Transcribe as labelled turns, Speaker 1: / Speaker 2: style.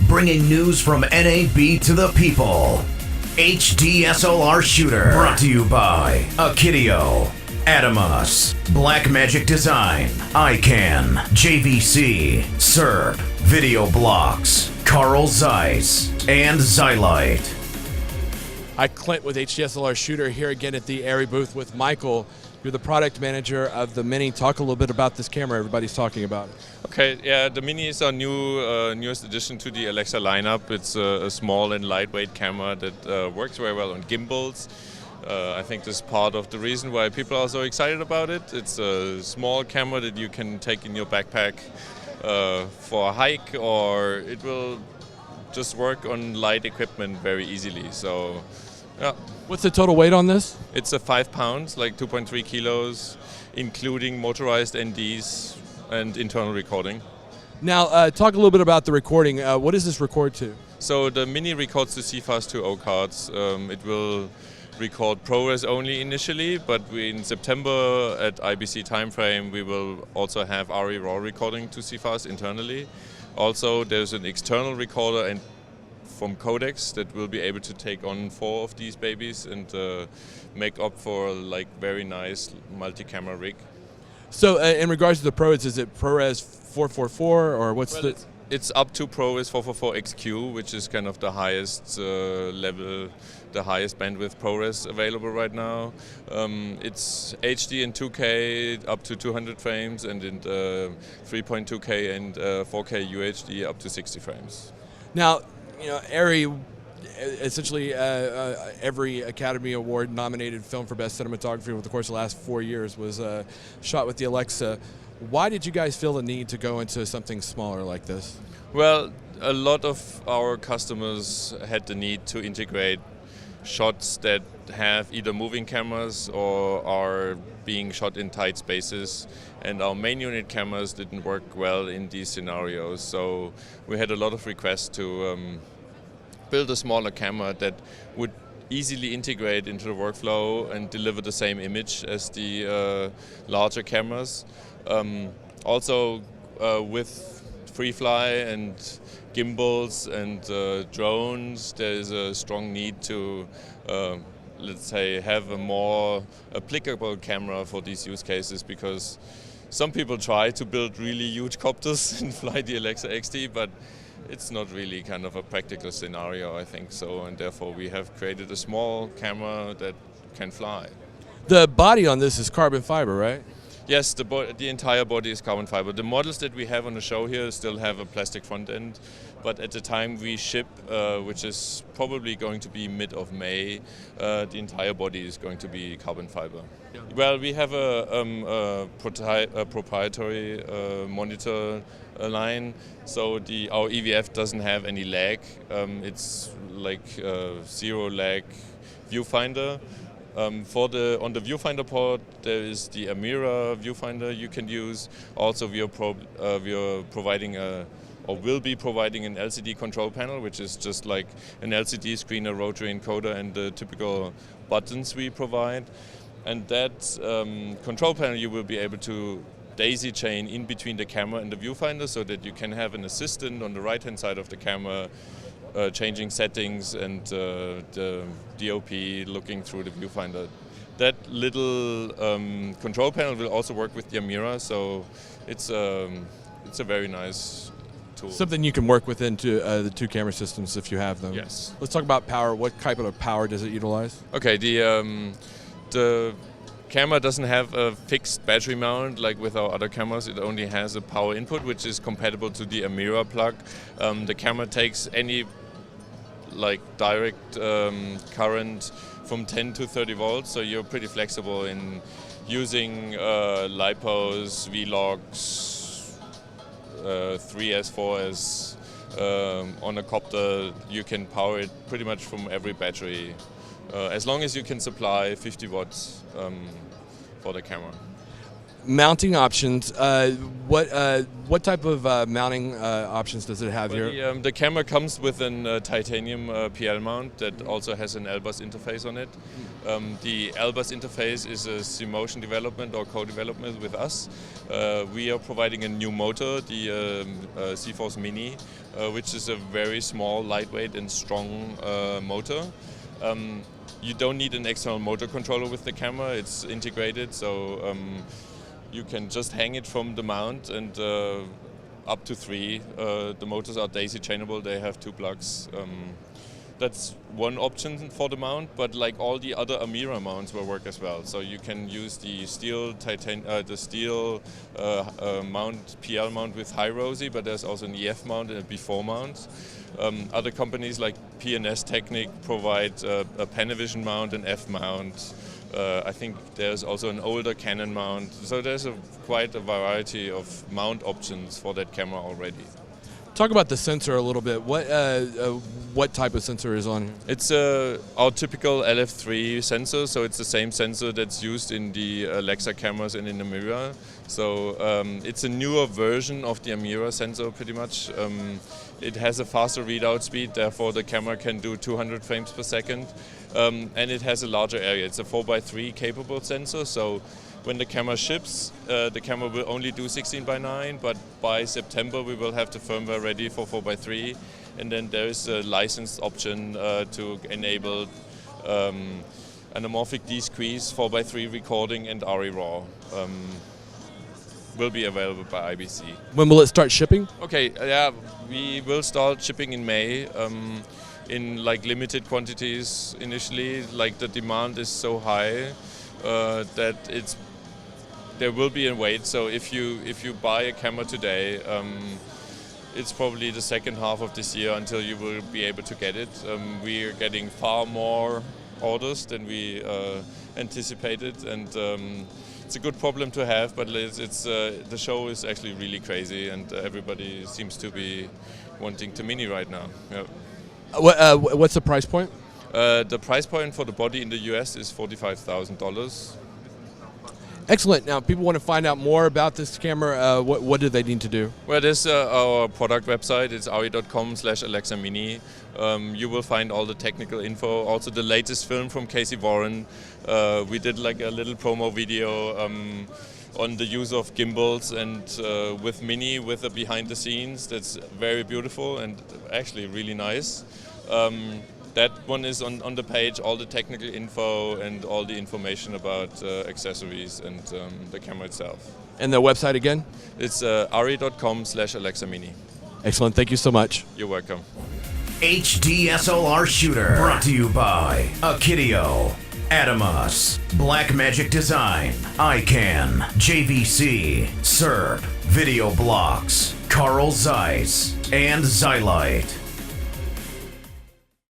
Speaker 1: bringing news from NAB to the people. HD SLR Shooter, brought to you by Akidio, Adamus, Blackmagic Design, ICANN, JVC, SERP, Video Blocks, Carl Zeiss, and Xylite.
Speaker 2: Hi, Clint with HDSLR Shooter here again at the Arri booth with Michael. You're the product manager of the Mini. Talk a little bit about this camera everybody's talking about.
Speaker 3: Okay, yeah, the Mini is our newest addition to the Alexa lineup. It's a small and lightweight camera that works very well on gimbals. I think this is part of the reason why people are so excited about it. It's a small camera that you can take in your backpack for a hike, or it will just work on light equipment very easily. So, yeah.
Speaker 2: What's the total weight on this?
Speaker 3: It's a 5 pounds, like 2.3 kilos, including motorized NDs and internal recording.
Speaker 2: Now, talk a little bit about the recording. What does this record to?
Speaker 3: So the Mini records to CFast 2.0 cards. It will record ProRes only initially, but in September at IBC timeframe we will also have Arri RAW recording to CFast internally. Also, there's an external recorder and from codecs that will be able to take on 4 of these babies and make up for like very nice multi-camera rig.
Speaker 2: So in regards to the ProRes, is it ProRes 444 or what's
Speaker 3: It's up to ProRes 444 XQ, which is kind of the highest level, the highest bandwidth ProRes available right now. It's HD and 2K up to 200 frames, and in 3.2K and 4K UHD up to 60 frames.
Speaker 2: Now, you know, Arri, essentially every Academy Award nominated film for Best Cinematography over the course of the last 4 years was shot with the Alexa. Why did you guys feel the need to go into something smaller like this?
Speaker 3: Well, a lot of our customers had the need to integrate shots that have either moving cameras or are being shot in tight spaces, and our main unit cameras didn't work well in these scenarios. So we had a lot of requests to build a smaller camera that would easily integrate into the workflow and deliver the same image as the larger cameras. Also, with FreeFly and gimbals and drones, there is a strong need to, let's say, have a more applicable camera for these use cases, because some people try to build really huge copters and fly the Alexa XT, but it's not really kind of a practical scenario, I think so, and therefore we have created a small camera that can fly.
Speaker 2: The body on this is carbon fiber, right?
Speaker 3: Yes, the entire body is carbon fiber. The models that we have on the show here still have a plastic front end, but at the time we ship, which is probably going to be mid of May, the entire body is going to be carbon fiber. Yeah. Well, we have a proprietary monitor line, so our EVF doesn't have any lag. It's like zero lag viewfinder. On the viewfinder port, there is the Amira viewfinder you can use. Also, we are providing or will be providing an LCD control panel, which is just like an LCD screen, a rotary encoder, and the typical buttons we provide. And that control panel you will be able to daisy chain in between the camera and the viewfinder, so that you can have an assistant on the right-hand side of the camera changing settings and the DOP looking through the viewfinder. That little control panel will also work with the Amira, so it's a very nice tool.
Speaker 2: Something you can work with into the 2 camera systems if you have them.
Speaker 3: Yes.
Speaker 2: Let's talk about power. What type of power does it utilize?
Speaker 3: Okay, the camera doesn't have a fixed battery mount like with our other cameras. It only has a power input, which is compatible to the Amira plug. The camera takes any direct current from 10 to 30 volts, so you're pretty flexible in using LiPos, Vlogs, 3S, 4S. On a copter, you can power it pretty much from every battery, as long as you can supply 50 watts for the camera.
Speaker 2: mounting options. What type of mounting options does it have
Speaker 3: Well,
Speaker 2: here?
Speaker 3: the camera comes with a titanium PL mount that also has an L-bus interface on it. The L-bus interface is a C-Motion development or co-development with us. We are providing a new motor, the C-Force Mini, which is a very small, lightweight and strong motor. You don't need an external motor controller with the camera, it's integrated, so you can just hang it from the mount and up to 3. The motors are daisy chainable, they have 2 plugs. That's one option for the mount, but like all the other Amira mounts will work as well. So you can use the steel mount, PL mount with high ROSI, but there's also an EF mount and a before mount. Other companies like P&S Technic provide a Panavision mount and F mount. I think there's also an older Canon mount. So there's quite a variety of mount options for that camera already.
Speaker 2: Talk about the sensor a little bit. What type of sensor is on here?
Speaker 3: It's our typical LF3 sensor, so it's the same sensor that's used in the Alexa cameras and in the Amira. So it's a newer version of the Amira sensor pretty much. It has a faster readout speed, therefore the camera can do 200 frames per second. And it has a larger area. It's a 4x3 capable sensor, so when the camera ships, the camera will only do 16:9, but by September we will have the firmware ready for 4x3, and then there is a licensed option to enable anamorphic D-squeeze, 4x3 recording, and Arri RAW. Will be available by IBC.
Speaker 2: When will it start shipping?
Speaker 3: Okay, yeah, we will start shipping in May. In like limited quantities initially. Like the demand is so high that there will be a wait. So if you buy a camera today, it's probably the second half of this year until you will be able to get it. We are getting far more orders than we anticipated, and it's a good problem to have. But the show is actually really crazy, and everybody seems to be wanting to Mini right now. Yeah.
Speaker 2: What's the price point?
Speaker 3: The price point for the body in the US is $45,000.
Speaker 2: Excellent. Now, people want to find out more about this camera. What do they need to do?
Speaker 3: Well, there's our product website. It's arri.com/Alexa Mini. You will find all the technical info. Also, the latest film from Casey Warren. We did like a little promo video on the use of gimbals and with Mini, with the behind the scenes. That's very beautiful and actually really nice. That one is on the page, all the technical info and all the information about accessories and the camera itself.
Speaker 2: And the website again?
Speaker 3: It's arri.com/Alexa Mini.
Speaker 2: Excellent. Thank you so much.
Speaker 3: You're welcome.
Speaker 1: HDSLR Shooter, brought to you by Akitio, Adamus, Blackmagic Design, ICANN, JVC, SERP, Video Blocks, Carl Zeiss, and Xylite.